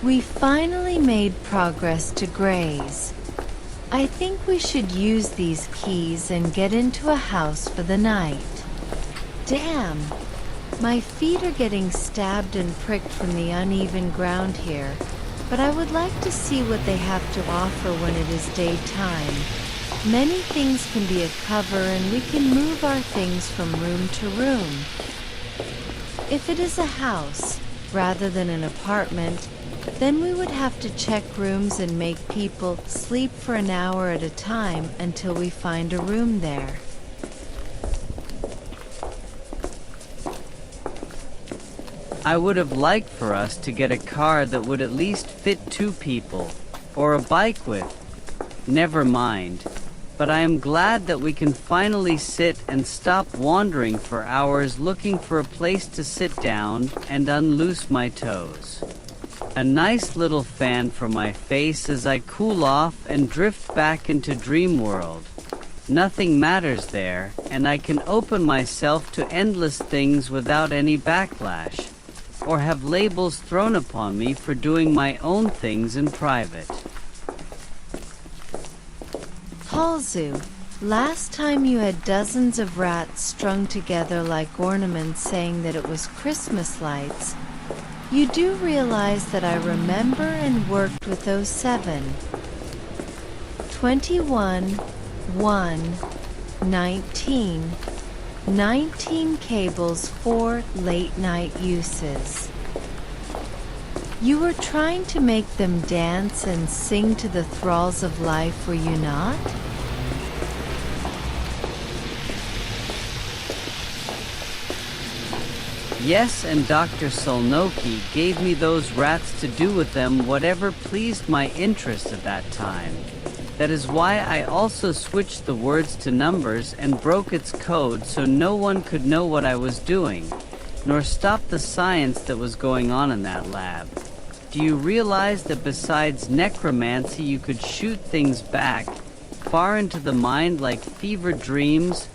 We finally made progress to Gray's. I think we should use these keys and get into a house for the night. Damn! My feet are getting stabbed and pricked from the uneven ground here, but I would like to see what they have to offer when it is daytime. Many things can be a cover and we can move our things from room to room. If it is a house, rather than an apartment, then we would have to check rooms and make people sleep for an hour at a time until we find a room there. I would have liked for us to get a car that would at least fit 2 people, or a bike with. Never mind. But I am glad that we can finally sit and stop wandering for hours looking for a place to sit down and unloose my toes. A nice little fan for my face as I cool off and drift back into dream world. Nothing matters there, and I can open myself to endless things without any backlash, or have labels thrown upon me for doing my own things in private. Halzu, last time you had dozens of rats strung together like ornaments saying that it was Christmas lights. You do realize that I remember and worked with those 7. 21, 1, 19, 19 cables for late night uses. You were trying to make them dance and sing to the thralls of life, were you not? Yes, and Dr. Sulnoki gave me those rats to do with them whatever pleased my interest at that time. That is why I also switched the words to numbers and broke its code so no one could know what I was doing, nor stop the science that was going on in that lab. Do you realize that besides necromancy you could shoot things back, far into the mind like fever dreams,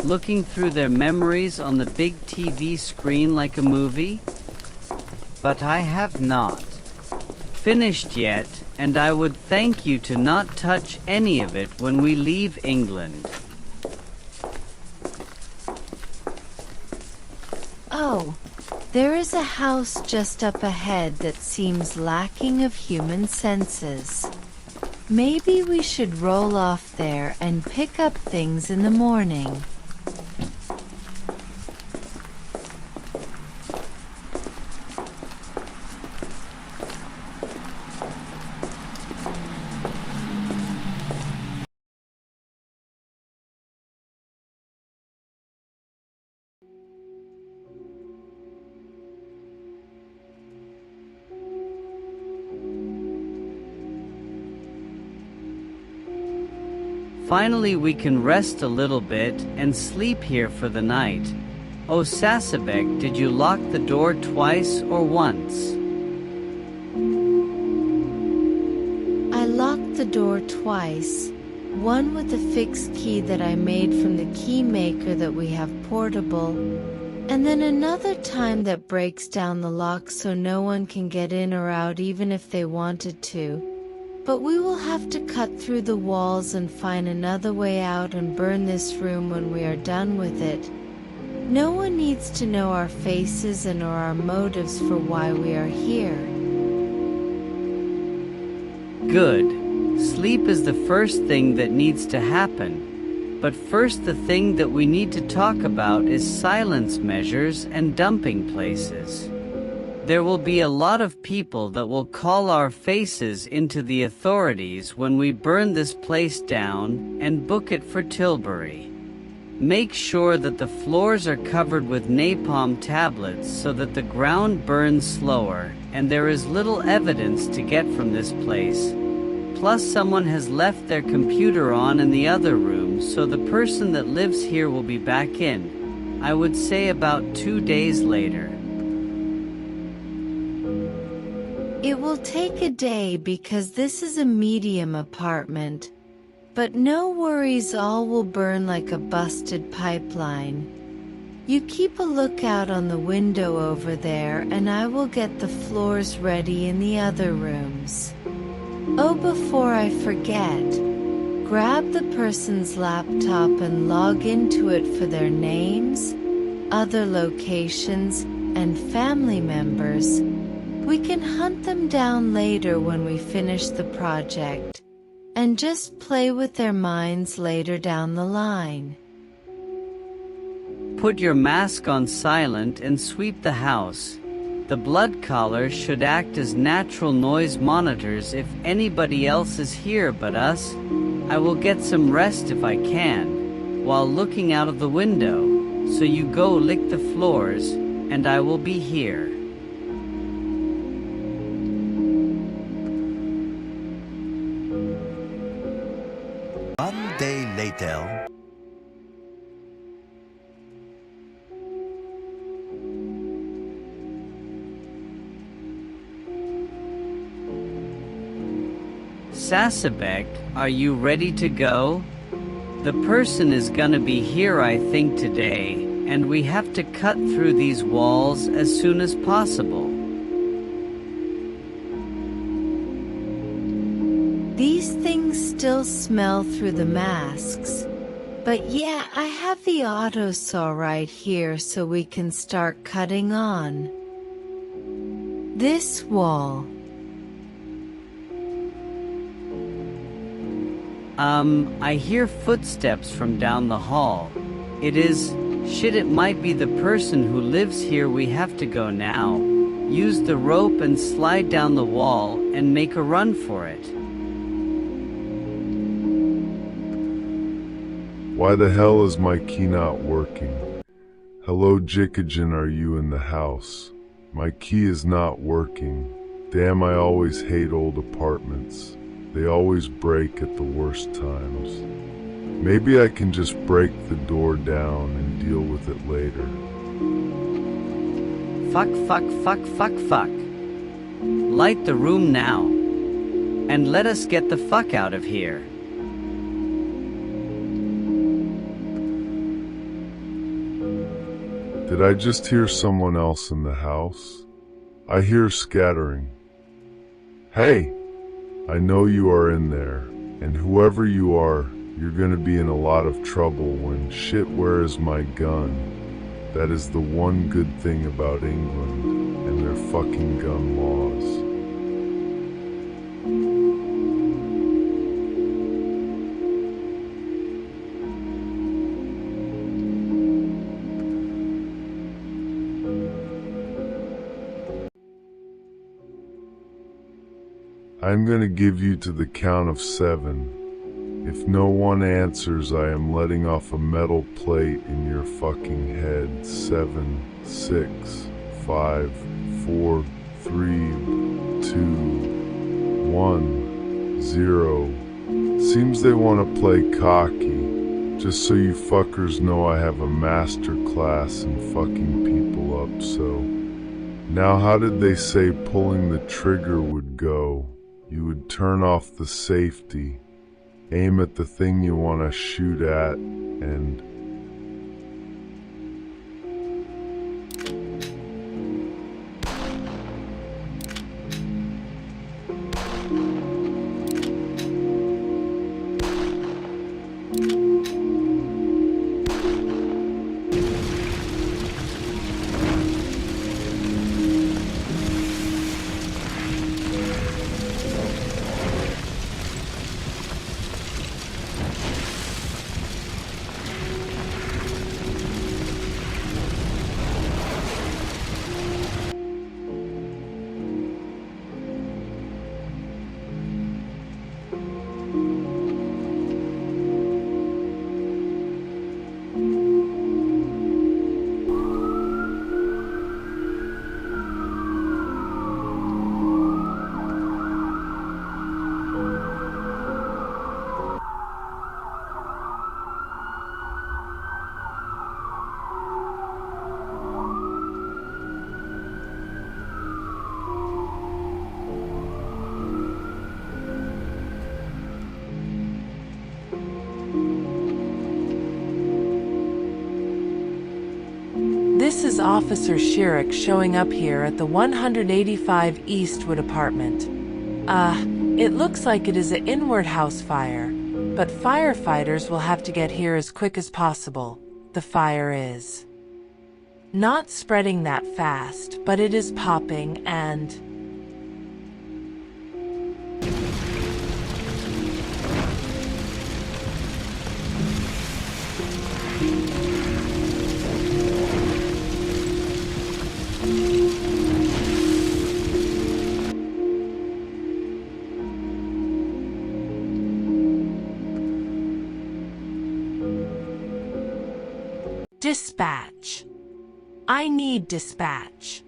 looking through their memories on the big TV screen like a movie? But I have not finished yet, and I would thank you to not touch any of it when we leave England. Oh, there is a house just up ahead that seems lacking of human senses. Maybe we should roll off there and pick up things in the morning. Finally we can rest a little bit and sleep here for the night. Oh Sasabek, did you lock the door twice or once? I locked the door twice, one with a fixed key that I made from the key maker that we have portable, and then another time that breaks down the lock so no one can get in or out even if they wanted to. But we will have to cut through the walls and find another way out and burn this room when we are done with it. No one needs to know our faces and or our motives for why we are here. Good. Sleep is the first thing that needs to happen. But first the thing that we need to talk about is silence measures and dumping places. There will be a lot of people that will call our faces into the authorities when we burn this place down and book it for Tilbury. Make sure that the floors are covered with napalm tablets so that the ground burns slower and there is little evidence to get from this place. Plus someone has left their computer on in the other room, so the person that lives here will be back in, I would say about 2 days later. It will take a day because this is a medium apartment, but no worries, all will burn like a busted pipeline. You keep a lookout on the window over there and I will get the floors ready in the other rooms. Oh, before I forget, grab the person's laptop and log into it for their names, other locations, and family members. We can hunt them down later when we finish the project, and just play with their minds later down the line. Put your mask on silent and sweep the house. The blood collars should act as natural noise monitors if anybody else is here but us. I will get some rest if I can, while looking out of the window, so you go lick the floors, and I will be here. One day later. Sasabek, are you ready to go? The person is gonna be here I think today, and we have to cut through these walls as soon as possible. These things still smell through the masks, but yeah, I have the auto saw right here so we can start cutting on this wall. I hear footsteps from down the hall. It might be the person who lives here. We have to go now. Use the rope and slide down the wall and make a run for it. Why the hell is my key not working? Hello Jikagen, are you in the house? My key is not working. Damn, I always hate old apartments. They always break at the worst times. Maybe I can just break the door down and deal with it later. Fuck. Light the room now. And let us get the fuck out of here. Did I just hear someone else in the house? I hear scattering. Hey! I know you are in there, and whoever you are, you're gonna be in a lot of trouble when shit, where is my gun? That is the one good thing about England and their fucking gun laws. I'm gonna give you to the count of 7. If no one answers, I am letting off a metal plate in your fucking head. 7, 6, 5, 4, 3, 2, 1, 0. Seems they want to play cocky. Just so you fuckers know, I have a master class in fucking people up, so. Now how did they say pulling the trigger would go? You would turn off the safety, aim at the thing you want to shoot at, and This is Officer Schirik showing up here at the 185 Eastwood apartment. It looks like it is an inward house fire, but firefighters will have to get here as quick as possible. The fire is not spreading that fast, but it is popping and... Dispatch. I need dispatch.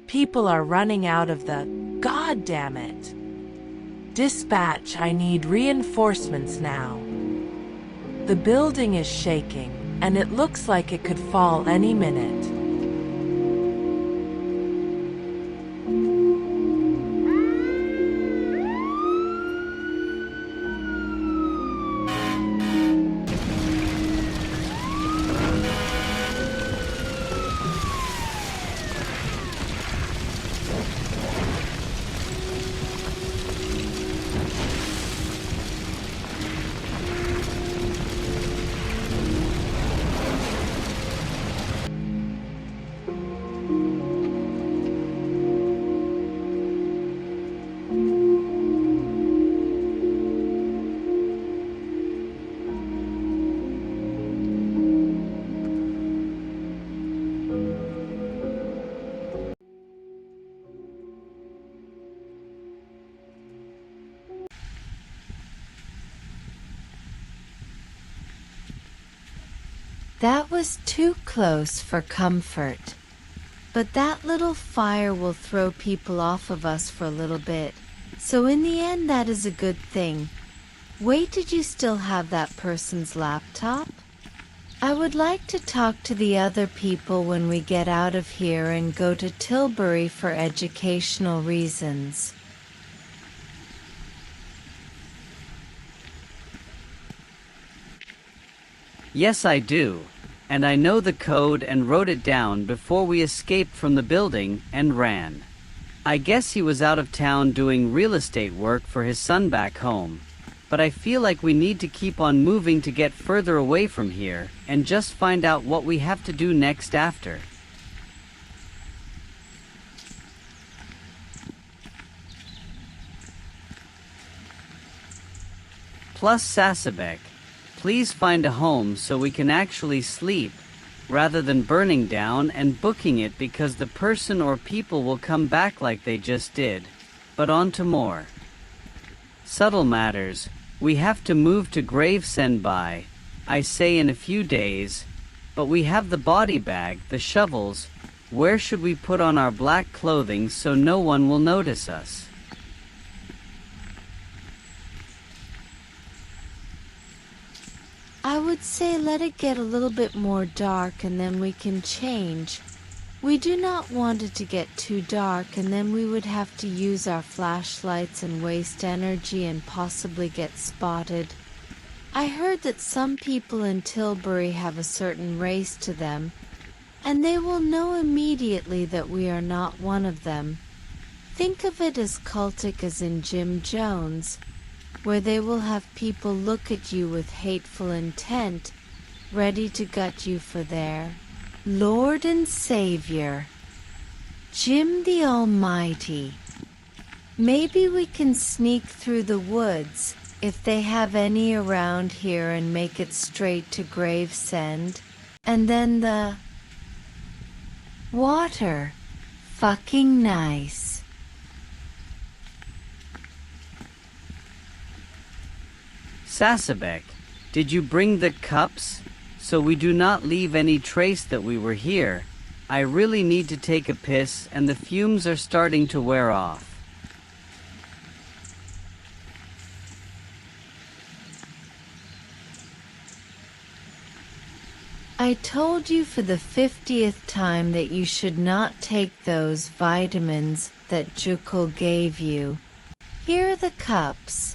People are running out of the... God damn it. Dispatch, I need reinforcements now. The building is shaking, and it looks like it could fall any minute. That was too close for comfort. But that little fire will throw people off of us for a little bit. So in the end, that is a good thing. Wait, did you still have that person's laptop? I would like to talk to the other people when we get out of here and go to Tilbury for educational reasons. Yes, I do. And I know the code and wrote it down before we escaped from the building and ran. I guess he was out of town doing real estate work for his son back home. But I feel like we need to keep on moving to get further away from here and just find out what we have to do next after. Plus, Sasabek, please find a home so we can actually sleep, rather than burning down and booking it because the person or people will come back like they just did. But on to more. Subtle matters. We have to move to Gravesend by, I say, in a few days. But we have the body bag, the shovels. Where should we put on our black clothing so no one will notice us? I would say let it get a little bit more dark and then we can change. We do not want it to get too dark and then we would have to use our flashlights and waste energy and possibly get spotted. I heard that some people in Tilbury have a certain race to them, and they will know immediately that we are not one of them. Think of it as cultic as in Jim Jones, where they will have people look at you with hateful intent, ready to gut you for their Lord and Savior, Jim the Almighty. Maybe we can sneak through the woods, if they have any around here, and make it straight to Gravesend, and then the water. Fucking nice. Sasabek, did you bring the cups? So we do not leave any trace that we were here. I really need to take a piss and the fumes are starting to wear off. I told you for the 50th time that you should not take those vitamins that Jukul gave you. Here are the cups.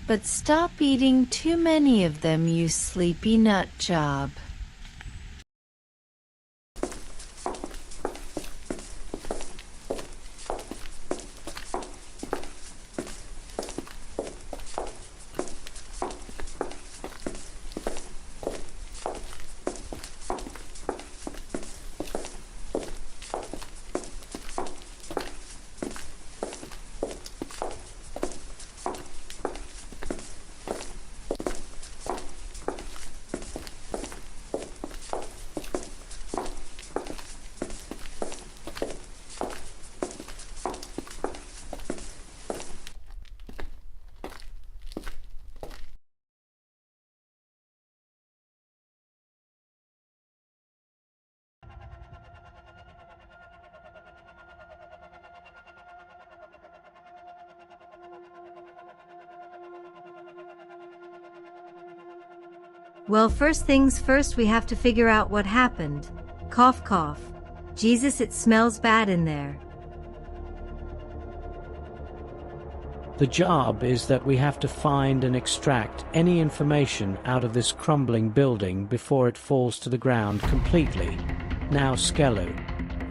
But stop eating too many of them, you sleepy nut job. Well, first things first, we have to figure out what happened. Cough, cough. Jesus, it smells bad in there. The job is that we have to find and extract any information out of this crumbling building before it falls to the ground completely. Now, Skelu,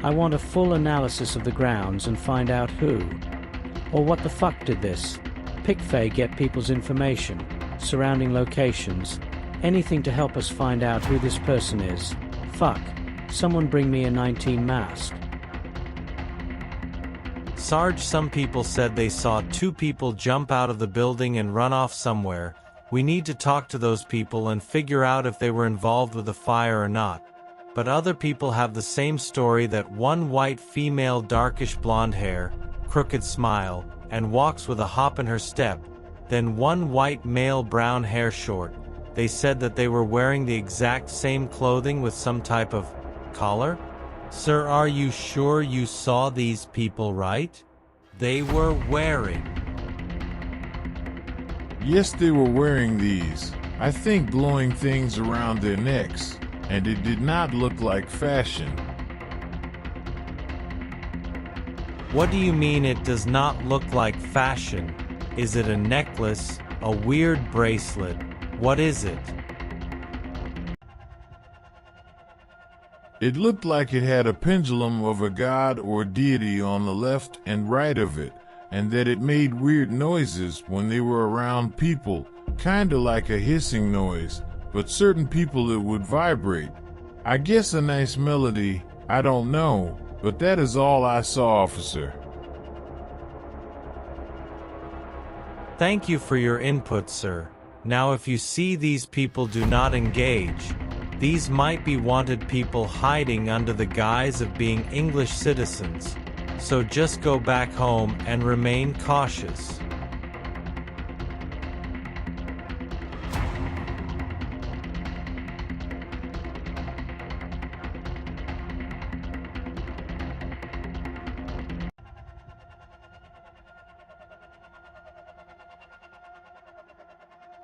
I want a full analysis of the grounds and find out who, or what the fuck did this. Pickfay get people's information, surrounding locations, anything to help us find out who this person is. Fuck, someone bring me a 19 mask. Sarge, some people said they saw 2 people jump out of the building and run off somewhere. We need to talk to those people and figure out if they were involved with the fire or not. But other people have the same story, that one white female, darkish blonde hair, crooked smile, and walks with a hop in her step. Then one white male, brown hair, short. They said that they were wearing the exact same clothing with some type of collar. Sir, are you sure you saw these people right? They were wearing. Yes, they were wearing these. I think blowing things around their necks, and it did not look like fashion. What do you mean it does not look like fashion? Is it a necklace, a weird bracelet? What is it? It looked like it had a pendulum of a god or deity on the left and right of it, and that it made weird noises when they were around people, kinda like a hissing noise, but certain people it would vibrate. I guess a nice melody, I don't know, but that is all I saw, officer. Thank you for your input, sir. Now if you see these people, do not engage. These might be wanted people hiding under the guise of being English citizens. So just go back home and remain cautious.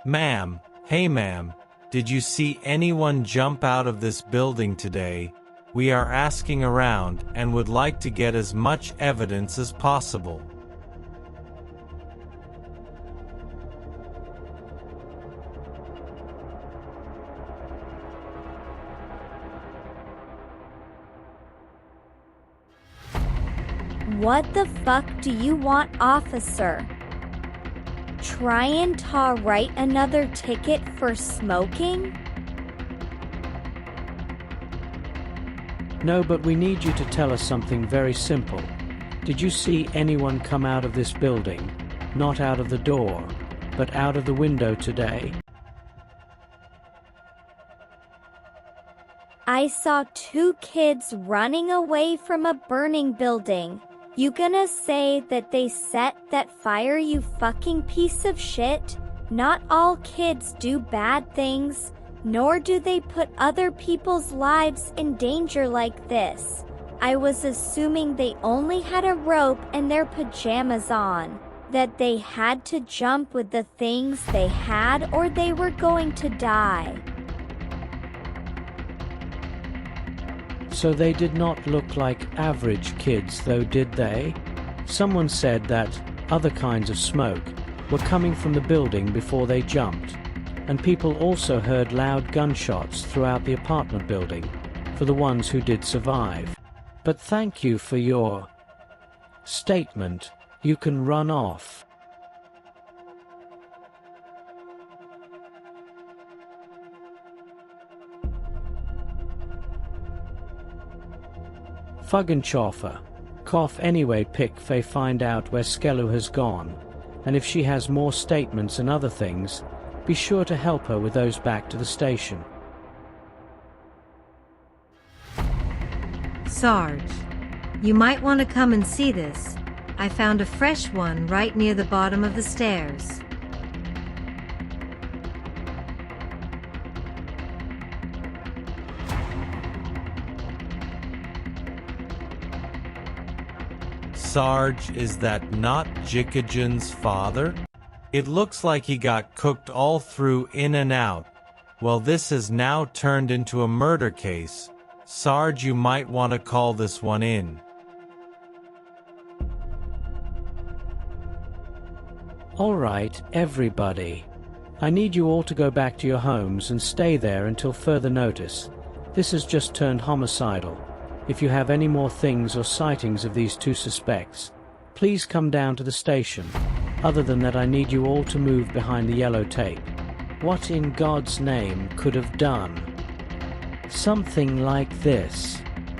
Ma'am, hey ma'am, did you see anyone jump out of this building today? We are asking around and would like to get as much evidence as possible. What the fuck do you want, officer? Try and write another ticket for smoking? No, but we need you to tell us something very simple. Did you see anyone come out of this building? Not out of the door, but out of the window today? I saw 2 kids running away from a burning building. You gonna say that they set that fire, you fucking piece of shit? Not all kids do bad things, nor do they put other people's lives in danger like this. I was assuming they only had a rope and their pajamas on, that they had to jump with the things they had or they were going to die. So they did not look like average kids though, did they? Someone said that other kinds of smoke were coming from the building before they jumped, and people also heard loud gunshots throughout the apartment building, for the ones who did survive. But thank you for your statement. You can run off. Fuggenchoffer. Cough anyway, Pickfay, find out where Skelu has gone, and if she has more statements and other things, be sure to help her with those back to the station. Sarge, you might want to come and see this. I found a fresh one right near the bottom of the stairs. Sarge, is that not Jikajan's father? It looks like he got cooked all through, in and out. Well, this has now turned into a murder case. Sarge, you might want to call this one in. All right, everybody. I need you all to go back to your homes and stay there until further notice. This has just turned homicidal. If you have any more things or sightings of these two suspects, please come down to the station. Other than that, I need you all to move behind the yellow tape. What in God's name could have done something like this?